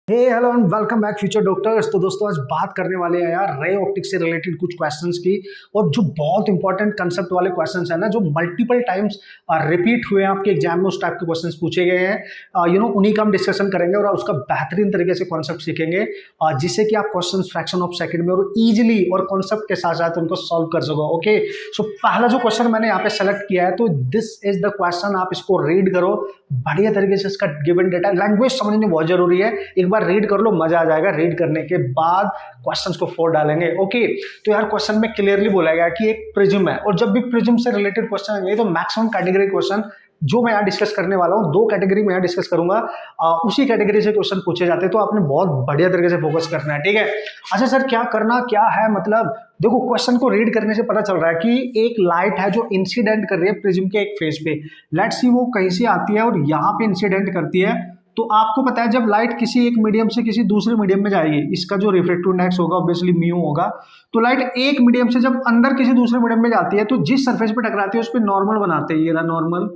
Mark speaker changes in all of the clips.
Speaker 1: Hey hello and welcome back future doctors. तो दोस्तों आज बात करने वाले हैं यार रे ऑप्टिक्स से रिलेटेड कुछ क्वेश्चंस की, और जो बहुत इंपॉर्टेंट कंसेप्ट वाले क्वेश्चंस हैं ना, जो मल्टीपल टाइम्स रिपीट हुए हैं आपके एग्जाम में, उस टाइप के क्वेश्चंस पूछे गए हैं। उन्हीं का हम डिस्कशन करेंगे और उसका बेहतरीन तरीके से कॉन्सेप्ट सीखेंगे, जिससे कि आप क्वेश्चन फ्रैक्शन ऑफ सेकंड में और इजीली और कॉन्सेप्ट के साथ साथ उनको सॉल्व कर सको। ओके, सो पहला जो क्वेश्चन मैंने यहाँ पे सेलेक्ट किया है, तो दिस इज द क्वेश्चन। आप इसको रीड करो बढ़िया तरीके से, इसका गिवन डेटा, लैंग्वेज समझनी बहुत जरूरी है। एक बार रीड कर लो, मजा आ जाएगा। रीड करने के बाद क्वेश्चंस को फोड़ डालेंगे। ओके, तो यार क्वेश्चन में क्लियरली बोला गया कि एक प्रिज्म है, और जब भी प्रिज्म से रिलेटेड क्वेश्चन आएंगे तो मैक्सिमम कैटेगरी क्वेश्चन जो मैं यहाँ डिस्कस करने वाला हूँ, दो कैटेगरी में यहाँ डिस्कस करूंगा, उसी कैटेगरी से क्वेश्चन पूछे जाते हैं। तो आपने बहुत बढ़िया तरीके से फोकस करना है, ठीक है। अच्छा सर, क्या करना क्या है, मतलब देखो क्वेश्चन को रीड करने से पता चल रहा है कि एक लाइट है जो इंसिडेंट कर रही है प्रिज्म के एक फेस पे। लेट्स सी वो कहीं से आती है और यहाँ पे इंसिडेंट करती है। तो आपको पता है जब लाइट किसी एक मीडियम से किसी दूसरे मीडियम में जाएगी, इसका जो रिफ्रैक्टिव इंडेक्स होगा ऑब्वियसली म्यू होगा। तो लाइट एक मीडियम से जब अंदर किसी दूसरे मीडियम में जाती है, तो जिस सरफेस पे टकराती है उस पर नॉर्मल बनाते हैं, ये रहा नॉर्मल,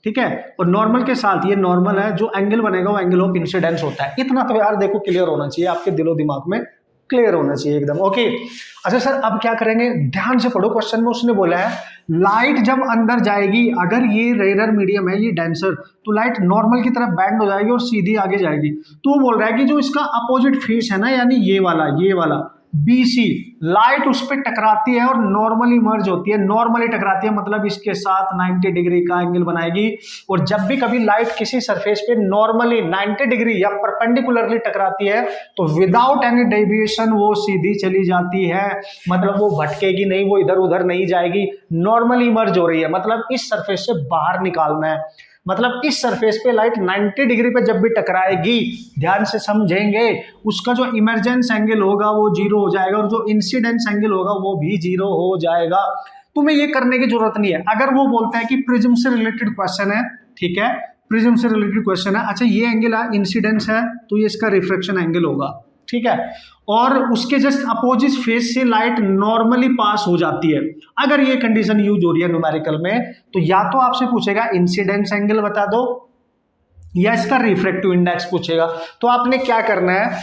Speaker 1: ठीक है। और नॉर्मल के साथ ये नॉर्मल है, जो एंगल बनेगा वो एंगल ऑफ इंसिडेंस होता है। इतना तो यार देखो क्लियर होना चाहिए, आपके दिलो दिमाग में क्लियर होना चाहिए एकदम। ओके, अच्छा सर अब क्या करेंगे, ध्यान से पढ़ो। क्वेश्चन में उसने बोला है लाइट जब अंदर जाएगी, अगर ये रेयर मीडियम है, ये डेंसर, तो लाइट नॉर्मल की तरफ बैंड हो जाएगी और सीधी आगे जाएगी। तो वो बोल रहा है कि जो इसका अपोजिट फेस है ना, यानी ये वाला BC, लाइट उस पर टकराती है और नॉर्मली मर्ज होती है। नॉर्मली टकराती है मतलब इसके साथ 90 डिग्री का एंगल बनाएगी। और जब भी कभी लाइट किसी सरफेस पे नॉर्मली 90 डिग्री या परपेंडिकुलरली टकराती है, तो विदाउट एनी डेविएशन वो सीधी चली जाती है। मतलब वो भटकेगी नहीं, वो इधर उधर नहीं जाएगी, नॉर्मली मर्ज हो रही है। मतलब इस सरफेस से बाहर निकालना है, मतलब इस सरफेस पे लाइट 90 डिग्री पे जब भी टकराएगी, ध्यान से समझेंगे, उसका जो इमरजेंस एंगल होगा वो जीरो हो जाएगा, और जो इंसिडेंस एंगल होगा वो भी जीरो हो जाएगा। तुम्हें ये करने की जरूरत नहीं है। अगर वो बोलता है कि प्रिज्म से रिलेटेड क्वेश्चन है, ठीक है, प्रिज्म से रिलेटेड क्वेश्चन है, अच्छा ये एंगल इंसिडेंस है, तो ये इसका रिफ्लेक्शन एंगल होगा, ठीक है, और उसके जस्ट अपोजिट फेस से लाइट नॉर्मली पास हो जाती है। अगर ये कंडीशन यूज हो रही है न्यूमेरिकल में, तो या तो आपसे पूछेगा इंसिडेंस एंगल बता दो, या इसका रिफ्रैक्टिव इंडेक्स पूछेगा। तो आपने क्या करना है,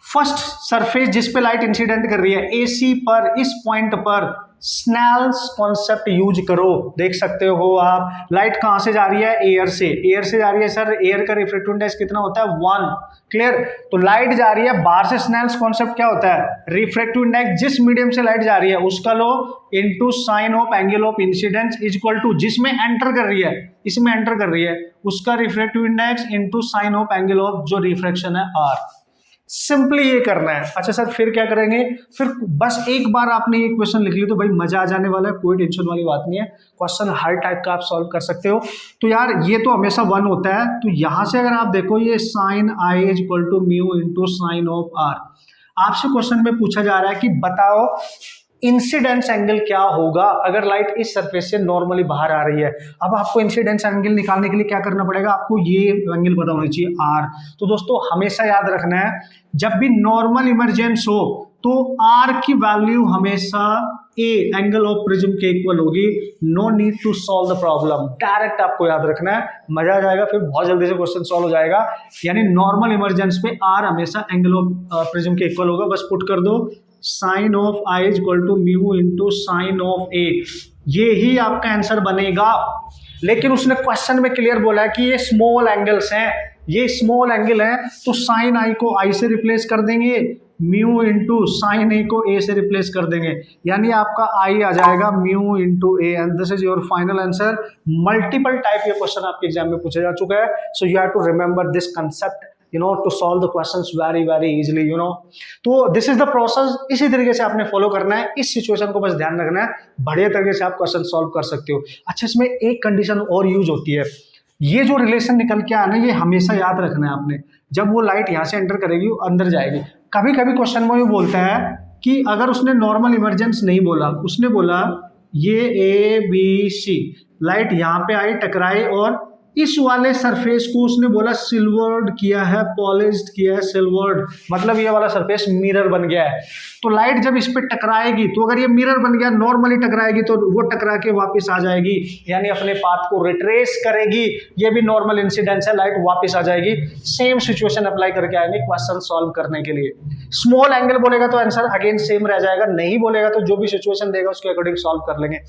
Speaker 1: फर्स्ट सरफेस जिस पे लाइट इंसिडेंट कर रही है, AC पर, इस पॉइंट पर स्नेल्स कॉन्सेप्ट यूज करो। देख सकते हो आप, लाइट कहां से जा रही है, एयर से, एयर से जा रही है। सर एयर का रिफ्रैक्टिव इंडेक्स कितना होता है, 1, क्लियर। तो लाइट जा रही है बाहर से, स्नेल्स कॉन्सेप्ट क्या होता है, रिफ्रैक्टिव इंडेक्स जिस मीडियम से लाइट जा रही है उसका लो into sine of angle of incidence is equal to जिसमें एंटर कर रही है, इसमें एंटर कर रही है उसका refractive index into sine of angle of जो रिफ्रैक्शन है R। सिंपली ये करना है। अच्छा सर फिर क्या करेंगे, फिर बस एक बार आपने ये क्वेश्चन लिख ली तो भाई मजा आ जाने वाला है, कोई टेंशन वाली बात नहीं है। क्वेश्चन हर टाइप का आप सॉल्व कर सकते हो। तो यार ये तो हमेशा 1 होता है, तो यहां से अगर आप देखो ये sine I is equal to mu into sine of R। आपसे क्वेश्चन में पूछा जा रहा है कि बताओ इंसिडेंस एंगल क्या होगा अगर लाइट इस सरफेस से नॉर्मली बाहर आ रही है। अब आपको इंसिडेंस एंगल निकालने के लिए क्या करना पड़ेगा, आपको ये एंगल पता होना चाहिए R। तो दोस्तों हमेशा याद रखना है, जब भी नॉर्मल इमरजेंस हो तो R की वैल्यू हमेशा A एंगल ऑफ प्रिज्म के इक्वल होगी। No need to solve the problem, direct आपको याद रखना है, मजा आ जाएगा, फिर बहुत जल्दी से क्वेश्चन सॉल्व हो जाएगा। यानी नॉर्मल इमरजेंस पे R हमेशा एंगल ऑफ प्रिज्म के इक्वल होगा। बस पुट कर दो sine of I is equal to mu into sine of A, ये ही आपका आंसर बनेगा। लेकिन उसने क्वेश्चन में क्लियर बोला है कि ये स्मॉल एंगल्स हैं, ये स्मॉल एंगल है, तो साइन I को I से रिप्लेस कर देंगे, म्यू इंटू साइन A को A से रिप्लेस कर देंगे, यानी आपका I आ जाएगा mu into A, and this is your final answer. Multiple type ये क्वेश्चन आपके एग्जाम में पूछा जा चुका है, so you have to remember this concept to solve the questions very easily, तो this is the process। इसी तरीके से आपने फॉलो करना है, इस सिचुएशन को बस ध्यान रखना है, बढ़िया तरीके से आप क्वेश्चन सॉल्व कर सकते हो। अच्छा इसमें एक कंडीशन और यूज होती है, ये जो रिलेशन निकल के आना, ये हमेशा याद रखना है आपने। जब वो लाइट यहाँ से एंटर करेगी, अंदर जाएगी, कभी कभी क्वेश्चन में वो बोलता है कि अगर उसने नॉर्मल इमरजेंस नहीं बोला, उसने बोला ये ABC, लाइट यहाँ पे आई, टकराई और इस वाले सरफेस को उसने बोला सिल्वर्ड किया है, पॉलिश्ड किया है, सिल्वर्ड, मतलब ये वाला सरफेस मिरर बन गया है। तो लाइट जब इस पे टकराएगी, तो अगर ये मिरर बन गया, नॉर्मली टकराएगी तो वो टकरा के वापस आ जाएगी, यानी अपने पाथ को रिट्रेस करेगी। ये भी नॉर्मल इंसिडेंस है, लाइट वापस आ जाएगी। सेम सिचुएशन अप्लाई करके आएंगे क्वेश्चन सॉल्व करने के लिए। स्मॉल एंगल बोलेगा तो आंसर अगेन सेम रह जाएगा, नहीं बोलेगा तो जो भी सिचुएशन देगा उसके अकॉर्डिंग सॉल्व कर लेंगे।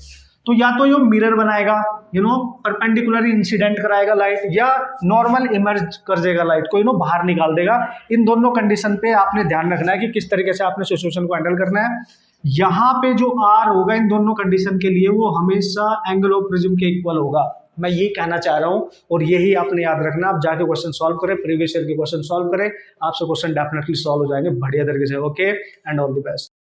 Speaker 1: तो या तो ये मिरर बनाएगा, परपेंडिकुलर इंसिडेंट कराएगा लाइट, या नॉर्मल इमर्ज कर देगा लाइट को, बाहर निकाल देगा। इन दोनों कंडीशन पे आपने ध्यान रखना है कि किस तरीके से आपने सिचुएशन को हैंडल करना है। यहाँ पे जो आर होगा इन दोनों कंडीशन के लिए, वो हमेशा एंगल ऑफ प्रिज्म के इक्वल होगा। मैं ये कहना चाह रहा हूँ, और यही आपने याद रखना। आप जाके क्वेश्चन सॉल्व करें, प्रीवियस ईयर के क्वेश्चन सॉल्व करें, आपसे क्वेश्चन डेफिनेटली सॉल्व हो जाएंगे बढ़िया तरीके से। Okay, and all the best.